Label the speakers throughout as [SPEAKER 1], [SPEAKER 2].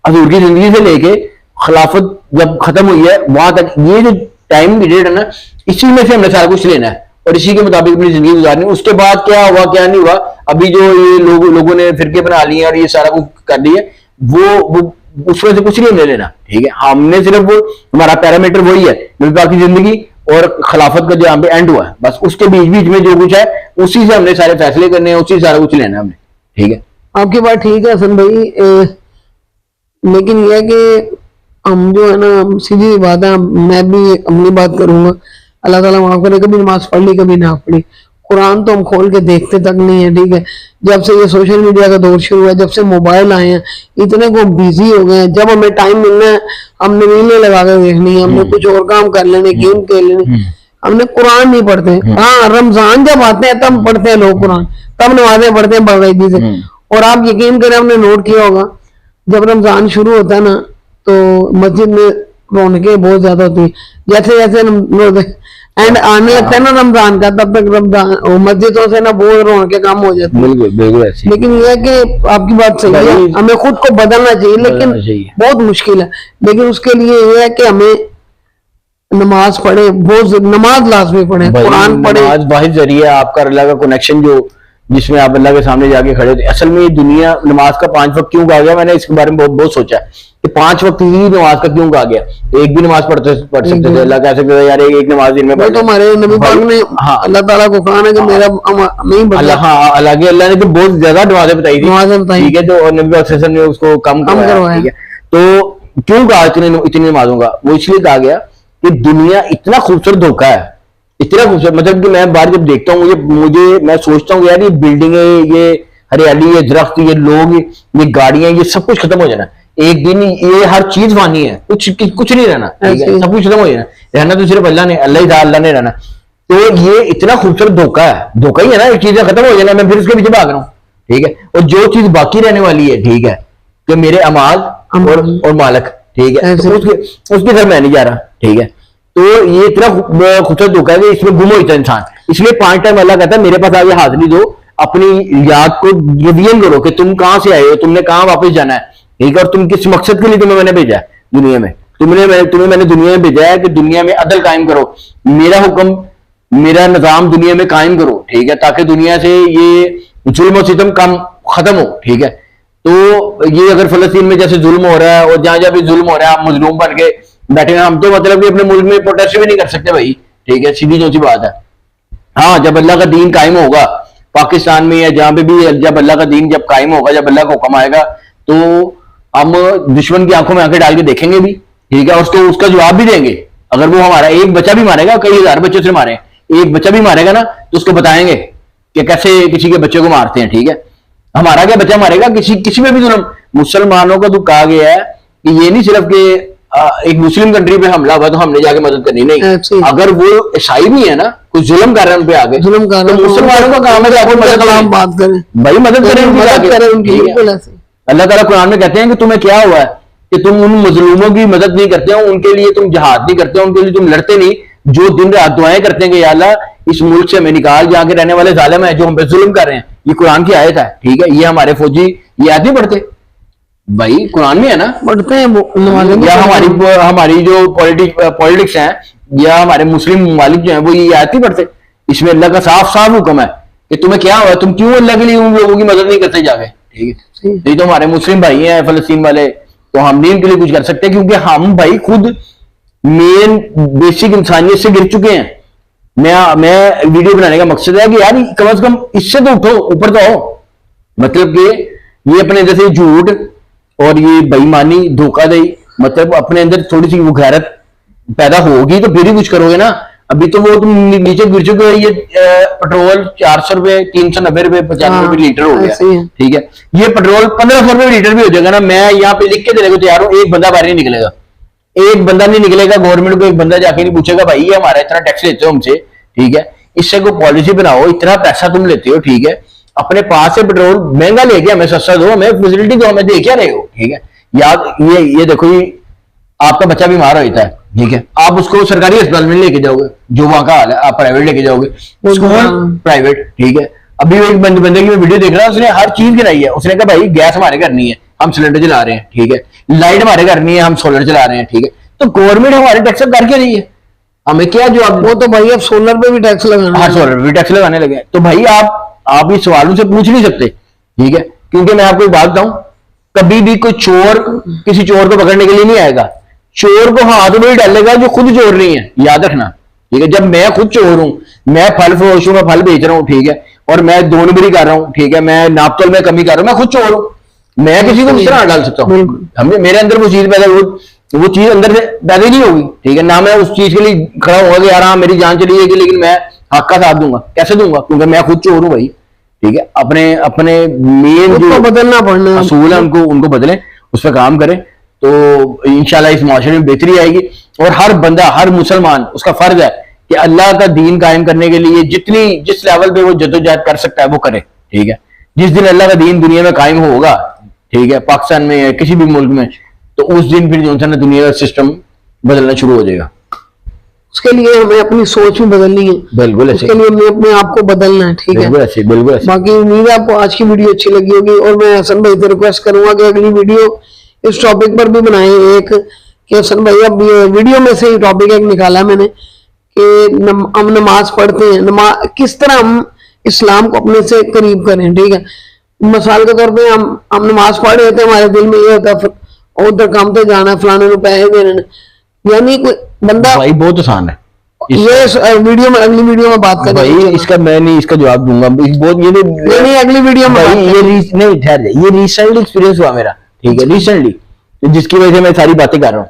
[SPEAKER 1] حضور کی زندگی سے لے کے خلافت جب ختم ہوئی ہے وہاں تک یہ جو ٹائم پیریڈ ہے نا, اسی میں سے ہم نے سارا کچھ لینا ہے اور اسی کے مطابق اپنی زندگی گزارنی. اس کے بعد کیا ہوا کیا نہیں ہوا, ابھی جو یہ لوگوں نے فرقے بنا لیے اور یہ سارا کچھ کر دیا, وہ اس میں سے کچھ نہیں ہم لینا. ٹھیک ہے, ہم نے صرف ہمارا پیرامیٹر وہی ہے نبی پاک کی زندگی اور خلافت کا جو یہاں پہ اینڈ ہوا ہے, بس اس کے بیچ میں جو کچھ ہے اسی سے ہم نے سارے فیصلے کرنے ہیں, اسی سے سارا کچھ لینا ہے ہم نے. ٹھیک ہے,
[SPEAKER 2] آپ کی بات ٹھیک ہے حسن بھائی, لیکن یہ ہے کہ ہم جو ہے نا سیدھی بات ہے, میں بھی اپنی بات کروں گا, اللہ تعالیٰ معاف کرے, کبھی نماز پڑھ لی کبھی نہ پڑھی, قرآن تو ہم کھول کے دیکھتے تک نہیں ہے. ٹھیک ہے, جب سے یہ سوشل میڈیا کا دور شروع ہوا ہے, جب سے موبائل آئے ہیں, اتنے کو بیزی ہو گئے ہیں, جب ہمیں ٹائم ملنا ہے ہم نے ریلیں لگا کے دیکھنی ہے, ہم نے کچھ اور کام کر لینے, گیم کھیل لینے, ہم نے قرآن نہیں پڑھتے. ہاں رمضان جب آتے ہیں تب پڑھتے ہیں لوگ قرآن, تب نمازیں پڑھتے ہیں باقاعدگی سے. اور آپ یقین کریں, ہم نے نوٹ کیا ہوگا جب رمضان شروع ہوتا ہے نا تو مسجد میں رونقیں بہت زیادہ ہوتی ہیں. جیسے جیسے اینڈ آنے لگتا ہے نا رمضان کا, تب تک رمضان مسجدوں سے نا بہت رونقیں کم ہو جاتی ہیں.
[SPEAKER 1] بالکل ایسے.
[SPEAKER 2] لیکن یہ ہے کہ آپ کی بات صحیح ہے, ہمیں خود کو بدلنا چاہیے, لیکن بہت مشکل ہے. لیکن اس کے لیے یہ ہے کہ ہمیں نماز پڑھے, بہت نماز لازمی پڑھے, قرآن پڑھے.
[SPEAKER 1] نماز واحد ذریعہ آپ کا اللہ کا کنیکشن جو جس میں آپ اللہ کے سامنے جا کے کھڑے ہوتے. اصل میں یہ دنیا نماز کا 5 وقت کیوں کہا گیا, میں نے اس کے بارے میں بہت سوچا کہ 5 وقت ہی نماز کا کیوں کہا گیا. ایک بھی نماز پڑھ سکتے تھے, اللہ کہہ سکتے تھے یار ایک نماز دن میں پڑھ.
[SPEAKER 2] تو ہمارے نبی پاک نے اللہ تعالیٰ کو کہا نا کہ میرا نہیں بدلا.
[SPEAKER 1] ہاں اللہ نے تو بہت زیادہ نمازیں بتائی تھی. ٹھیک ہے, تو نبی پاک صلی اللہ علیہ وسلم نے اس کو کم کروایا. ٹھیک ہے, تو کیوں کہا اتنی نمازوں کا, وہ اس لیے کہا گیا کہ دنیا اتنا خوبصورت دھوکہ ہے, اتنا خوبصورت, مطلب کہ میں باہر جب دیکھتا ہوں میں سوچتا ہوں یار یہ بلڈنگیں, یہ ہریالی, یہ درخت, یہ لوگ, یہ گاڑیاں, یہ سب کچھ ختم ہو جانا ایک دن. یہ ہر چیز فانی ہے, کچھ نہیں رہنا. سب کچھ ختم ہو جانا, رہنا تو صرف اللہ نے رہنا. تو یہ اتنا خوبصورت دھوکہ ہے, دھوکہ ہی ہے نا, چیزیں ختم ہو جانا, میں پھر اس کے پیچھے بھاگ رہا ہوں. ٹھیک ہے, اور جو چیز باقی رہنے والی ہے, ٹھیک ہے, کہ میرے اعمال اور مالک, ٹھیک ہے, اس کی طرف میں نہیں جا رہا. ٹھیک ہے, تو یہ اتنا خوبصورت دھوکہ ہے کہ اس میں گم ہوتا ہے انسان. اس لیے 5 ٹائم اللہ کہتا ہے میرے پاس آگے حاضری دو, اپنی یاد کو ریویژن کرو کہ تم کہاں سے آئے ہو, تم نے کہاں واپس جانا ہے. ٹھیک ہے, اور تم کس مقصد کے لیے تمہیں میں نے بھیجا ہے دنیا میں. تمہیں میں نے دنیا میں بھیجا ہے کہ دنیا میں عدل قائم کرو, میرا حکم میرا نظام دنیا میں قائم کرو. ٹھیک ہے, تاکہ دنیا سے یہ ظلم و ستم ختم ہو. ٹھیک ہے, تو یہ اگر فلسطین میں جیسے ظلم ہو رہا ہے اور جہاں جہاں بھی ظلم ہو رہا ہے آپ مظلوم بن کے بیٹھے ہیں, ہم تو مطلب کہ اپنے ملک میں پروٹیسٹ بھی نہیں کر سکتے بھائی. ٹھیک ہے, سیدھی جو سی بات ہے. ہاں, جب اللہ کا دین قائم ہوگا پاکستان میں یا جہاں پہ بھی, جب اللہ کا دین جب قائم ہوگا, جب اللہ کا حکم آئے گا, تو ہم دشمن کی آنکھوں میں آنکھیں ڈال کے دیکھیں گے بھی. ٹھیک ہے, اور اس کا جواب بھی دیں گے. اگر وہ ہمارا ایک بچہ بھی مارے گا, کئی ہزار بچوں سے مارے, ایک بچہ بھی مارے گا نا, تو اس کو بتائیں گے کہ کیسے کسی کے بچے کو مارتے ہیں. ٹھیک ہے, ہمارا کیا بچہ مارے گا, کسی میں بھی ظلم. مسلمانوں کا تو کہا گیا ہے کہ یہ نہیں صرف کہ ایک مسلم کنٹری پہ حملہ ہوا تو ہم نے جا کے مدد کرنی, نہیں. اگر وہ عیسائی بھی ہے نا, کچھ ظلم کر رہے ہیں ان پہ آگے, ظلم کر رہے ہیں, مسلمانوں کا کام ہے کہ آپ کو بات کریں بھائی, مدد کریں. اللہ تعالیٰ قرآن میں کہتے ہیں کہ تمہیں کیا ہوا ہے کہ تم ان مظلوموں کی مدد نہیں کرتے ہو, ان کے لیے تم جہاد نہیں کرتے ہو, ان کے لیے تم لڑتے نہیں, جو دن رات دعائیں کرتے ہیں کہ یا اللہ اس ملک سے ہمیں نکال, جہاں کے رہنے والے ظالم ہیں جو ہم پہ ظلم کر رہے ہیں. یہ قرآن کی آیت ہے. ٹھیک ہے, یہ ہمارے فوجی یہ آیت نہیں پڑھتے بھائی, قرآن میں ہے نا, پڑھتے ہیں. یا ہماری جو پولیٹکس ہیں یا ہمارے مسلم ممالک جو ہیں وہ یہ آیت نہیں پڑھتے. اس میں اللہ کا صاف صاف حکم ہے کہ تمہیں کیا ہوا, تم کیوں اللہ کے لیے ان لوگوں کی مدد نہیں کرتے جا کے. ٹھیک ہے, یہ تو ہمارے مسلم بھائی ہیں فلسطین والے, تو ہم نہیں ان کے لیے کچھ کر سکتے کیونکہ ہم بھائی خود مین بیسک انسانیت سے گر چکے ہیں. میں ویڈیو بنانے کا مقصد ہے کہ یار کم از کم اس سے تو اٹھو, اوپر تو ہو. مطلب کہ یہ اپنے جیسے جھوٹ اور یہ بےایمانی, دھوکہ دہی, مطلب اپنے اندر تھوڑی سی غیرت پیدا ہوگی تو پھر ہی کچھ کرو گے نا. ابھی تو وہ تم نیچے گر چکے ہو, یہ پیٹرول 400 روپے 390 روپے 95 روپے لیٹر ہو گیا. ٹھیک ہے, یہ پیٹرول 1500 روپے لیٹر بھی ہو جائے گا نا, میں یہاں پہ لکھ کے دینے کو تیار ہوں, ایک بندہ باہر نہیں نکلے گا, ایک بندہ نہیں نکلے گا. گورنمنٹ کو ایک بندہ جا کے نہیں پوچھے گا بھائی یہ ہمارا اتنا ٹیکس لیتے ہو ہم سے, ٹھیک ہے, اس سے کوئی پالیسی بناؤ, اتنا پیسہ تم لیتے ہو, ٹھیک ہے, اپنے پاس سے پیٹرول مہنگا لے کے ہمیں سستا دو, ہمیں فیسلٹی دو, ہمیں دے کیا رہے ہو. ٹھیک ہے, یاد یہ دیکھو آپ کا بچہ بیمار ہوتا ہے, ٹھیک ہے, آپ اس کو سرکاری اسپتال میں لے کے جاؤ گے, جو وہاں کا حال ہے, آپ پرائیویٹ لے کے جاؤ گے, پرائیویٹ. ٹھیک ہے, ابھی ایک بندے کی میں ویڈیو دیکھ رہا ہوں, اس نے ہر چیز گرائی ہے, اس نے کہا بھائی گیس ہمارے گھر نہیں ہے, ہم سلنڈر چلا رہے ہیں, ٹھیک ہے, لائٹ ہمارے گھر نہیں ہے, ہم سولر چلا رہے ہیں, ٹھیک ہے, تو گورنمنٹ ہمارے ٹیکس کر کے رہی ہے, ہمیں کیا جو
[SPEAKER 2] وہ تو بھائی اب سولر پہ بھی ٹیکس لگانا,
[SPEAKER 1] ہاں سولر بھی ٹیکس لگانے لگے. تو بھائی آپ اس سوالوں سے پوچھ نہیں سکتے, ٹھیک ہے, کیونکہ میں آپ کو ایک بات بتاؤں, کبھی بھی کوئی چور کسی چور کو پکڑنے کے لیے نہیں آئے گا, چور کو ہاتھ میں ڈالے گا جو خود چور نہیں ہے, یاد رکھنا, ٹھیک ہے. جب میں خود چور ہوں, میں پھل فروش ہوں, میں پھل بیچ رہا ہوں, ٹھیک ہے, اور میں 2 نمبری کر رہا ہوں, ٹھیک ہے, میں ناپ تول میں کمی کر رہا ہوں, میں خود چور ہوں, میں کسی کو کس طرح ڈال سکتا ہوں؟ میرے اندر وہ چیز پیدا وہ چیز اندر سے پیدا ہی نہیں ہوگی, ٹھیک ہے, نہ میں اس چیز کے لیے کھڑا ہوگا کہ یار ہاں میری جان چلی جائے گی لیکن میں حق کا ساتھ دوں گا, کیسے دوں گا, کیونکہ میں خود چور ہوں بھائی, ٹھیک ہے. اپنے مین جو
[SPEAKER 2] بدلنا پڑنا
[SPEAKER 1] اصول ہے ان کو بدلیں, اس پہ کام کریں, تو انشاءاللہ اس معاشرے میں بہتری آئے گی. اور ہر بندہ, ہر مسلمان, اس کا فرض ہے کہ اللہ کا دین قائم کرنے کے لیے جس لیول پہ وہ جدوجہد کر سکتا ہے وہ کرے, ٹھیک ہے. جس دن اللہ کا دین دنیا میں قائم ہوگا, ٹھیک ہے, پاکستان میں یا کسی بھی ملک میں, تو اس دن پھر جو ہے نا دنیا کا سسٹم بدلنا شروع ہو جائے گا.
[SPEAKER 2] اس کے لیے ہمیں اپنی سوچ بھی بدلنی ہے,
[SPEAKER 1] بالکل
[SPEAKER 2] اس کے لیے ہمیں اپنے آپ کو بدلنا ہے, ٹھیک ہے.
[SPEAKER 1] بالکل ایسے.
[SPEAKER 2] باقی امید ہے آپ کو آج کی ویڈیو اچھی لگی ہوگی, اور میں حسن بھائی سے ریکویسٹ کروں گا کہ اگلی ویڈیو اس ٹاپک پر بھی بنائیں ایک, کہ حسن بھائی اب ویڈیو میں سے ہی ٹاپک ایک نکالا میں نے کہ ہم نماز پڑھتے ہیں, کس طرح ہم اسلام کو اپنے سے قریب کریں, ٹھیک ہے. مثال کے طور پہ ہم نماز پڑھ رہے ہوتے ہیں, ہمارے دل میں یہ ہوتا ہے ادھر کام پہ جانا ہے, فلانے کو پیسے دینے, یعنی کوئی بندہ,
[SPEAKER 1] بھائی بہت آسان ہے
[SPEAKER 2] یہ ویڈیو میں اگلی ویڈیو میں بات کریں
[SPEAKER 1] بھائی, اس کا میں نہیں اس کا جواب دوں گا بہت,
[SPEAKER 2] نہیں اگلی ویڈیو میں
[SPEAKER 1] نہیں ٹھہر جائے, یہ ریسنٹلی ایکسپیرینس ہوا میرا, ٹھیک ہے, ریسنٹلی, جس کی وجہ سے میں ساری باتیں کر رہا ہوں.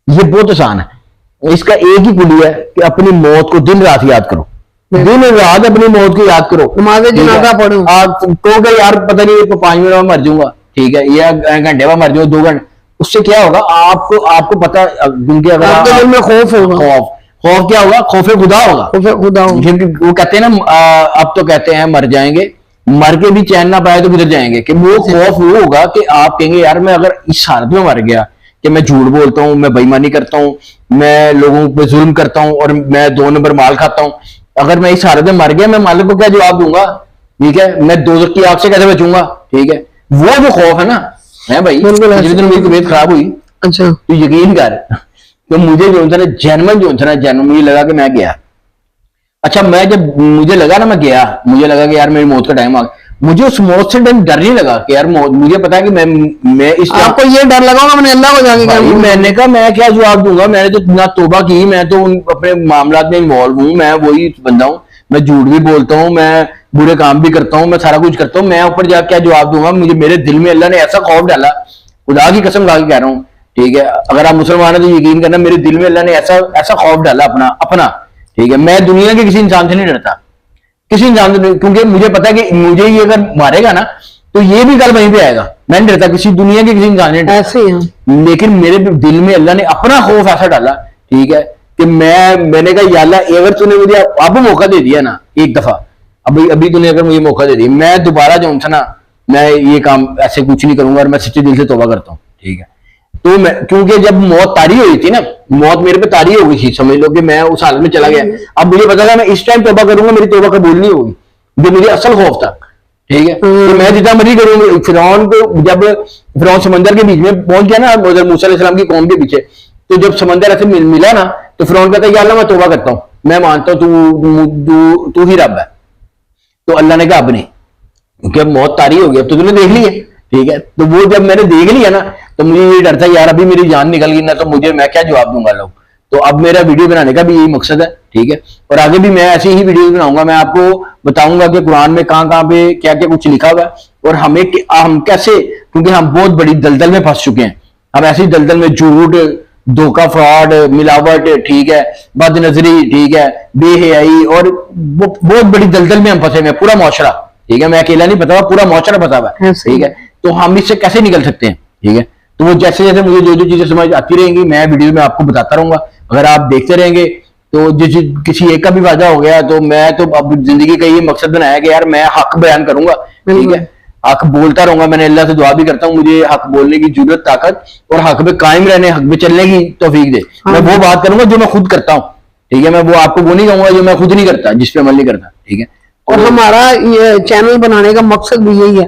[SPEAKER 1] یہ بہت آسان ہے, اس کا ایک ہی کلی ہے کہ اپنی موت کو دن رات یاد کرو, دن رات اپنی موت کو یاد کرو,
[SPEAKER 2] نماز جنازہ پڑھو,
[SPEAKER 1] آپ کہو گے یار پتہ نہیں 5 منٹ میں مر جاؤں گا, ٹھیک ہے, یا گھنٹے میں مر جاؤں, 2 گھنٹے, اس سے کیا ہوگا آپ کو پتا, کیونکہ اگر
[SPEAKER 2] آپ کے دل میں خوف ہوگا,
[SPEAKER 1] خوف کیا ہوگا, خوف خدا ہوگا, وہ کہتے ہیں نا, اب تو کہتے ہیں مر جائیں گے, مر کے بھی چین نہ پائے تو گزر جائیں گے, کہ وہ خوف وہ ہوگا کہ آپ کہیں گے یار میں اگر اس حالت میں مر گیا کہ میں جھوٹ بولتا ہوں, میں بےایمانی کرتا ہوں, میں لوگوں پہ ظلم کرتا ہوں, اور میں 2 نمبر مال کھاتا ہوں, اگر میں اس حالت میں مر گیا, میں مالک کو کیا جواب دوں گا, ٹھیک ہے, میں دوزخ کی آگ سے کیسے بچوں گا, ٹھیک ہے. وہ جو خوف ہے نا, ہے بھائی, جس دن میری طبیعت خراب ہوئی,
[SPEAKER 2] اچھا,
[SPEAKER 1] تو یقین کر تو مجھے جو ہے جنم مجھے لگا کہ میں گیا. اچھا, میں جب مجھے لگا نا میں گیا, مجھے لگا کہ یار میری موت کا ٹائم آ گیا, مجھے اس موت سے ڈر نہیں لگا کہ یار مجھے پتا ہے کہ میں اس,
[SPEAKER 2] آپ کو یہ ڈر لگا ہوگا میں نے اللہ کو جا کے کہا,
[SPEAKER 1] میں نے کہا میں کیا جواب دوں گا, میں نے تو نہ توبہ کی, میں تو اپنے معاملات میں انوالو ہوں, میں وہی بندہ ہوں, میں جھوٹ بھی بولتا ہوں, میں برے کام بھی کرتا ہوں, میں سارا کچھ کرتا ہوں, میں اوپر جا کے کیا جواب دوں گا. مجھے میرے دل میں اللہ نے ایسا خوف ڈالا, خدا کی قسم کھا کے کہہ رہا ہوں, ٹھیک ہے, اگر آپ مسلمان ہیں تو یقین کرنا, میرے دل میں اللہ نے ایسا خوف ڈالا اپنا, ٹھیک ہے. میں دنیا کے کسی انسان سے نہیں ڈرتا, کسی انسان سے, کیونکہ مجھے پتا ہے کہ مجھے یہ اگر مارے گا نا تو یہ بھی کل وہیں پہ آئے گا, میں نہیں ڈرتا کسی دنیا کے کسی انسان سے
[SPEAKER 2] ایسے ہی,
[SPEAKER 1] لیکن میرے دل میں اللہ نے اپنا خوف ایسا ڈالا, ٹھیک ہے, کہ میں نے کہا یا اللہ اگر تو نے مجھے اب موقع دے دیا نا ایک دفعہ, ابھی تو نے اگر مجھے موقع دے دیا, میں دوبارہ جو نا میں یہ کام ایسے کچھ نہیں کروں گا, اور میں سچے دل سے توبہ کرتا ہوں, ٹھیک ہے. تو میں, کیونکہ جب موت طاری ہوئی تھی نا, موت میرے پہ طاری ہو گئی تھی, سمجھ لو کہ میں اس حالت میں چلا گیا. اب مجھے پتا تھا میں اس ٹائم توبہ کروں گا میری توبہ قبول نہیں ہوگی, جو مجھے اصل خوف تھا, ٹھیک ہے. تو میں جتنا مرضی کروں گا, فرعون کو جب فرعون سمندر کے بیچ میں پہنچ گیا نا حضرت موسیٰ علیہ السلام کی قوم کے پیچھے, تو جب سمندر ایسے ملا نا تو فرعون کہتا ہے یا اللہ میں توبہ کرتا ہوں, میں مانتا ہوں تو ہی رب ہے. تو اللہ نے کہا اب نہیں, کیونکہ اب موت طاری ہو گئی, اب تو نے دیکھ لی ہے, ٹھیک ہے. تو وہ جب میں نے دیکھ لیا نا تو مجھے یہ ڈر تھا یار ابھی میری جان نکل گئی نا, تو میں کیا جواب دوں گا لوگ. تو اب میرا ویڈیو بنانے کا بھی یہی مقصد ہے, ٹھیک ہے, اور آگے بھی میں ایسی ہی ویڈیو بناؤں گا. میں آپ کو بتاؤں گا کہ قرآن میں کہاں پہ کیا کیا کچھ لکھا ہوا ہے, اور ہم کیسے, کیونکہ ہم بہت بڑی دلدل میں پھنس چکے ہیں, ہم ایسی دلدل میں جھوٹ, دھوکہ, فراڈ, ملاوٹ, ٹھیک ہے, بد نظری, ٹھیک ہے, بے حیائی, اور بہت بڑی دلدل میں ہم پھنسے ہوئے ہیں, پورا معاشرہ, ٹھیک ہے. میں اکیلا نہیں پتا, پورا معاشرہ پتا ہوا ہے, ٹھیک ہے. تو ہم اس سے کیسے نکل سکتے ہیں, ٹھیک ہے. تو وہ جیسے جیسے مجھے جو چیزیں سمجھ آتی رہیں گی میں ویڈیو میں آپ کو بتاتا رہوں گا. اگر آپ دیکھتے رہیں گے تو کسی ایک کا بھی فائدہ ہو گیا, تو میں تو اب زندگی کا یہ مقصد بنایا کہ یار میں حق بیان کروں گا, ٹھیک ہے, حق بولتا رہوں گا. میں نے اللہ سے دعا بھی کرتا ہوں مجھے حق بولنے کی جرات, طاقت, اور حق پہ قائم رہنے, حق پہ چلنے کی توفیق دے. میں وہ بات کروں گا جو میں خود کرتا ہوں, ٹھیک ہے. میں وہ آپ کو وہ نہیں کہوں گا جو میں خود نہیں کرتا, جس پہ عمل نہیں کرتا, ٹھیک ہے.
[SPEAKER 2] اور ہمارا یہ چینل بنانے کا مقصد بھی یہی ہے